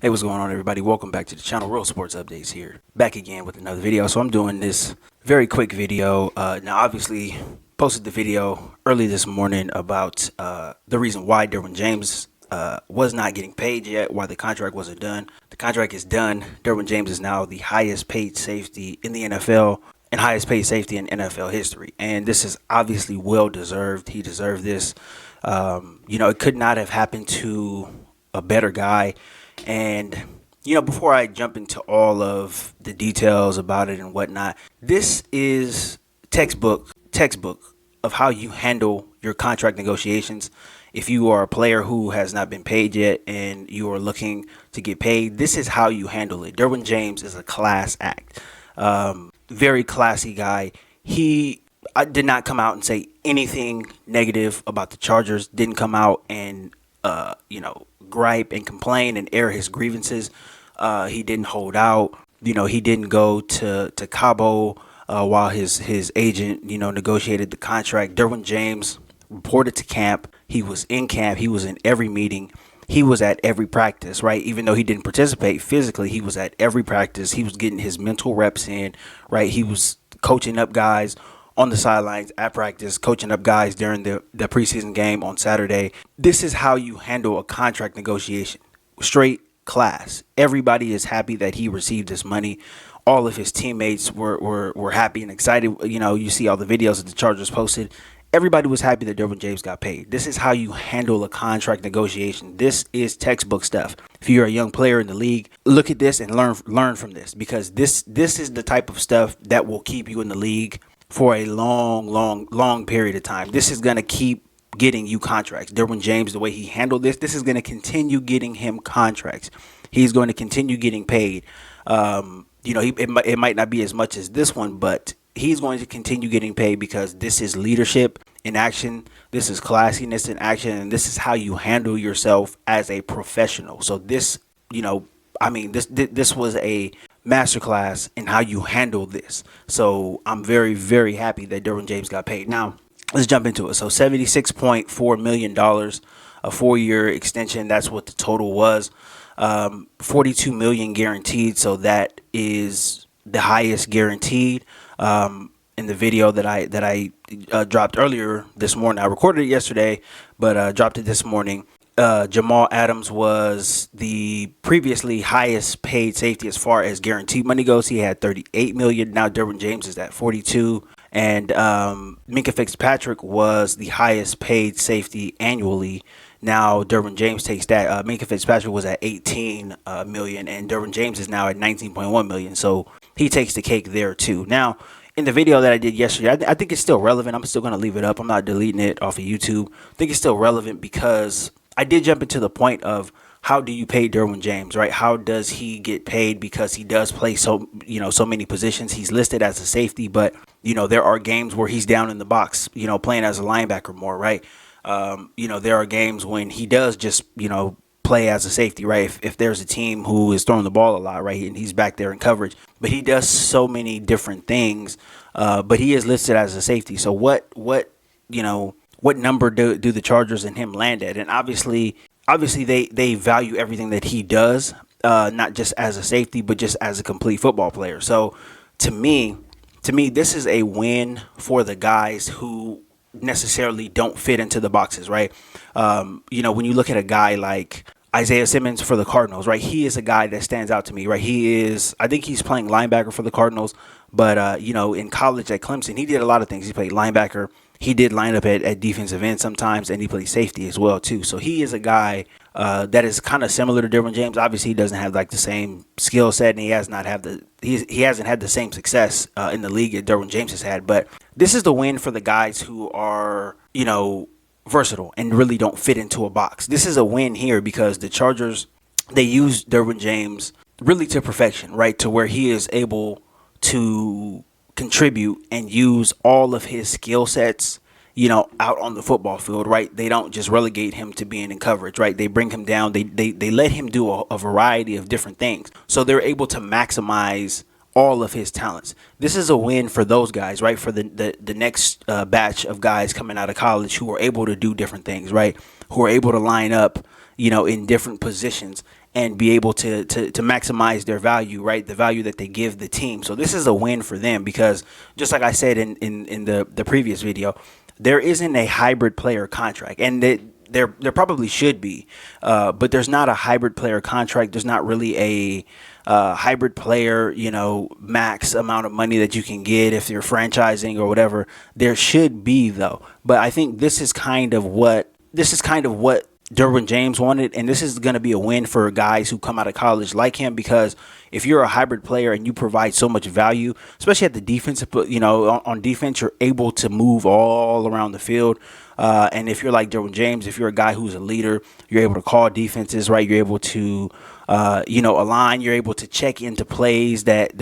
Hey, what's going on, everybody? Welcome back to the channel. Real Sports Updates here. Back again with another video. So I'm doing this very quick video. Now, obviously, posted the video early this morning about the reason why Derwin James was not getting paid yet, why the contract wasn't done. The contract is done. Derwin James is now the highest paid safety in the NFL and highest paid safety in NFL history. And this is obviously well deserved. He deserved this. It could not have happened to a better guy. And, before I jump into all of the details about it and whatnot, this is textbook of how you handle your contract negotiations. If you are a player who has not been paid yet and you are looking to get paid, this is how you handle it. Derwin James is a class act. Very classy guy. I did not come out and say anything negative about the Chargers. Didn't come out and gripe and complain and air his grievances. He didn't hold out. He didn't go to Cabo while his agent negotiated the contract. Derwin James reported to camp. He was in camp. He was in every meeting. He was at every practice, right? Even though he didn't participate physically, he was at every practice. He was getting his mental reps in, right? He was coaching up guys on the sidelines at practice, coaching up guys during the preseason game on Saturday. This is how you handle a contract negotiation. Straight class. Everybody is happy that he received this money. All of his teammates were happy and excited. You see all the videos that the Chargers posted. Everybody was happy that Derwin James got paid. This is how you handle a contract negotiation. This is textbook stuff. If you're a young player in the league, look at this and learn from this, because this is the type of stuff that will keep you in the league for a long period of time. This is going to keep getting you contracts. Derwin James, the way he handled this is going to continue getting him contracts. He's going to continue getting paid. It might not be as much as this one, but he's going to continue getting paid because this is leadership in action. This is classiness in action, and this is how you handle yourself as a professional. So this was a masterclass in how you handle this. So I'm very, very happy that Derwin James got paid. Now, let's jump into it. So $76.4 million, a 4-year extension. That's what the total was. $42 million guaranteed. So that is the highest guaranteed. In the video that I dropped earlier this morning, I recorded it yesterday, but dropped it this morning. Jamal Adams was the previously highest paid safety as far as guaranteed money goes. He had $38 million. Now Derwin James is at $42, and Minkah Fitzpatrick was the highest paid safety annually. Now Derwin James takes that. Minkah Fitzpatrick was at $18 million, and Derwin James is now at $19.1 million. So he takes the cake there too. Now, in the video that I did yesterday, I think it's still relevant. I'm still going to leave it up. I'm not deleting it off of YouTube. I think it's still relevant because I did jump into the point of how do you pay Derwin James, right? How does he get paid? Because he does play so many positions. He's listed as a safety, but there are games where he's down in the box, playing as a linebacker more, right? There are games when he does just, play as a safety, right? If there's a team who is throwing the ball a lot, right, and he's back there in coverage, but he does so many different things, but he is listed as a safety. So what number do the Chargers and him land at? And obviously they value everything that he does, not just as a safety, but just as a complete football player. So to me, this is a win for the guys who necessarily don't fit into the boxes, right? When you look at a guy like Isaiah Simmons for the Cardinals, right? He is a guy that stands out to me, right? I think he's playing linebacker for the Cardinals, but in college at Clemson, he did a lot of things. He played linebacker. He did line up at defensive end sometimes, and he played safety as well too. So he is a guy that is kind of similar to Derwin James. Obviously, he doesn't have like the same skill set, and he hasn't had the same success in the league that Derwin James has had. But this is the win for the guys who are versatile and really don't fit into a box. This is a win here because the Chargers, they use Derwin James really to perfection, right? To where he is able to contribute and use all of his skill sets, out on the football field, right? They don't just relegate him to being in coverage, right? They bring him down. They let him do a variety of different things. So they're able to maximize all of his talents. This is a win for those guys, right? For the next batch of guys coming out of college who are able to do different things, right? Who are able to line up, in different positions and be able to maximize their value, right? The value that they give the team. So this is a win for them because just like I said in the previous video, there isn't a hybrid player contract, and there probably should be, but there's not a hybrid player contract. There's not really a hybrid player, max amount of money that you can get if you're franchising or whatever. There should be though, but I think this is kind of what Derwin James wanted, and this is going to be a win for guys who come out of college like him, because if you're a hybrid player and you provide so much value, especially at the defensive, on defense, you're able to move all around the field. And if you're like Derwin James, if you're a guy who's a leader, you're able to call defenses, right? You're able to, align. You're able to check into plays that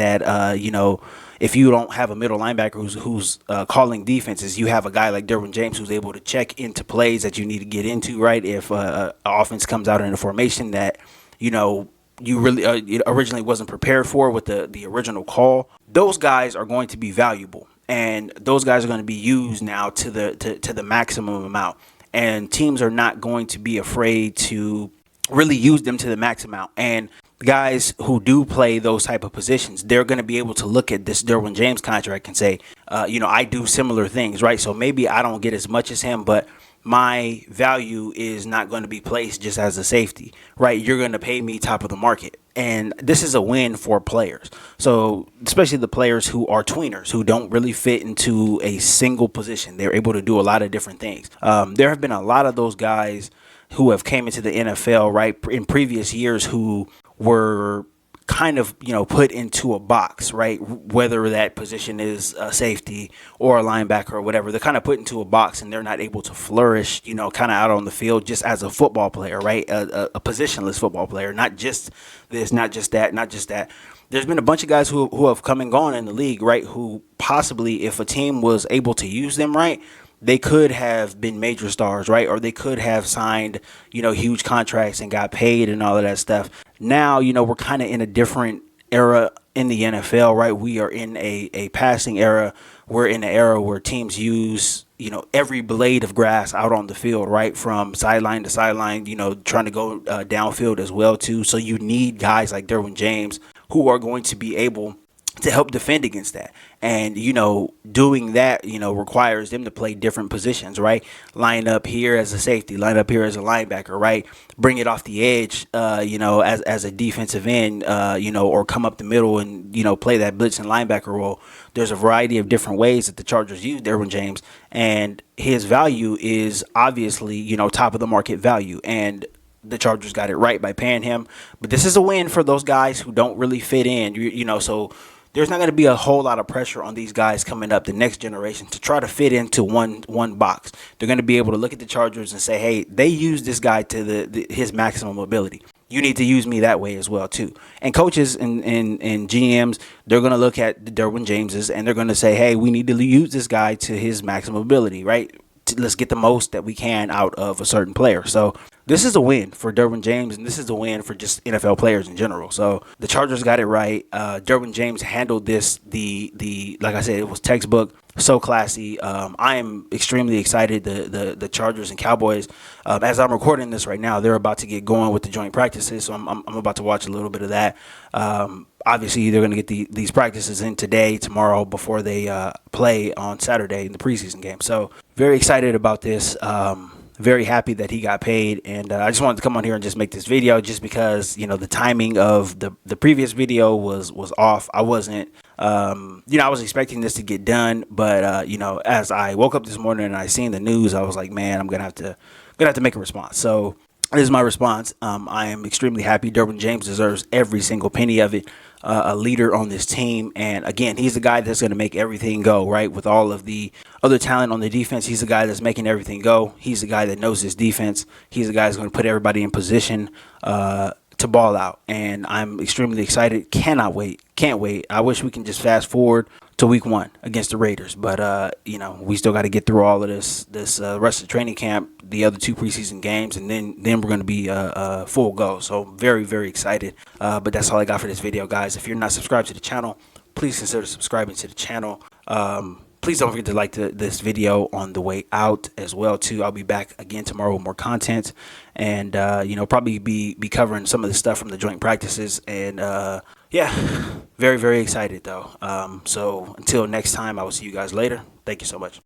if you don't have a middle linebacker who's calling defenses, you have a guy like Derwin James who's able to check into plays that you need to get into, right? If an offense comes out in a formation that, you really originally wasn't prepared for with the original call, those guys are going to be valuable. And those guys are going to be used now to the maximum amount. And teams are not going to be afraid to really use them to the max amount. And guys who do play those type of positions, they're going to be able to look at this Derwin James contract and say, I do similar things, right? So maybe I don't get as much as him, but my value is not going to be placed just as a safety, right? You're going to pay me top of the market. And this is a win for players. So especially the players who are tweeners, who don't really fit into a single position. They're able to do a lot of different things. There have been a lot of those guys who have came into the NFL, right, in previous years, who were kind of, put into a box, right? Whether that position is a safety or a linebacker or whatever, they're kind of put into a box and they're not able to flourish, kind of out on the field just as a football player, right? A positionless football player, not just this, not just that, not just that. There's been a bunch of guys who have come and gone in the league, right? Who possibly, if a team was able to use them right, they could have been major stars, right? Or they could have signed, huge contracts and got paid and all of that stuff. Now, we're kind of in a different era in the NFL, right? We are in a passing era. We're in an era where teams use, every blade of grass out on the field, right? From sideline to sideline, trying to go downfield as well, too. So you need guys like Derwin James who are going to be able to help defend against that. And, doing that, requires them to play different positions, right? Line up here as a safety, line up here as a linebacker, right? Bring it off the edge, as a defensive end, or come up the middle and, play that blitz and linebacker role. There's a variety of different ways that the Chargers use Derwin James, and his value is obviously, top of the market value. And the Chargers got it right by paying him. But this is a win for those guys who don't really fit in, so there's not going to be a whole lot of pressure on these guys coming up, the next generation, to try to fit into one box. They're going to be able to look at the Chargers and say, hey, they use this guy to his maximum ability. You need to use me that way as well, too. And coaches and GMs, they're going to look at the Derwin Jameses and they're going to say, hey, we need to use this guy to his maximum ability, right? Let's get the most that we can out of a certain player. So this is a win for Derwin James, and this is a win for just NFL players in general. So the Chargers got it right. Derwin James handled this. Like I said, it was textbook, so classy. I am extremely excited. The Chargers and Cowboys, as I'm recording this right now, they're about to get going with the joint practices. So I'm about to watch a little bit of that. Obviously, they're going to get these practices in today, tomorrow, before they play on Saturday in the preseason game. So very excited about this. Very happy that he got paid, and I just wanted to come on here and just make this video just because, the timing of the previous video was off. I wasn't, I was expecting this to get done, but, as I woke up this morning and I seen the news, I was like, man, I'm going to have to make a response. So this is my response. I am extremely happy. Derwin James deserves every single penny of it. A leader on this team, and again, he's the guy that's going to make everything go, right? With all of the other talent on the defense, he's the guy that's making everything go. He's the guy that knows his defense. He's the guy that's going to put everybody in position to ball out, and I'm extremely excited. Cannot wait. Can't wait. I wish we can just fast forward to week 1 against the Raiders, but we still got to get through all of this rest of the training camp, the other 2 preseason games, and then we're going to be full go. So very, very excited. But that's all I got for this video, guys. If you're not subscribed to the channel, please consider subscribing to the channel. Please don't forget to like this video on the way out as well too. I'll be back again tomorrow with more content, and probably be covering some of the stuff from the joint practices. And yeah, very excited though. So until next time, I will see you guys later. Thank you so much.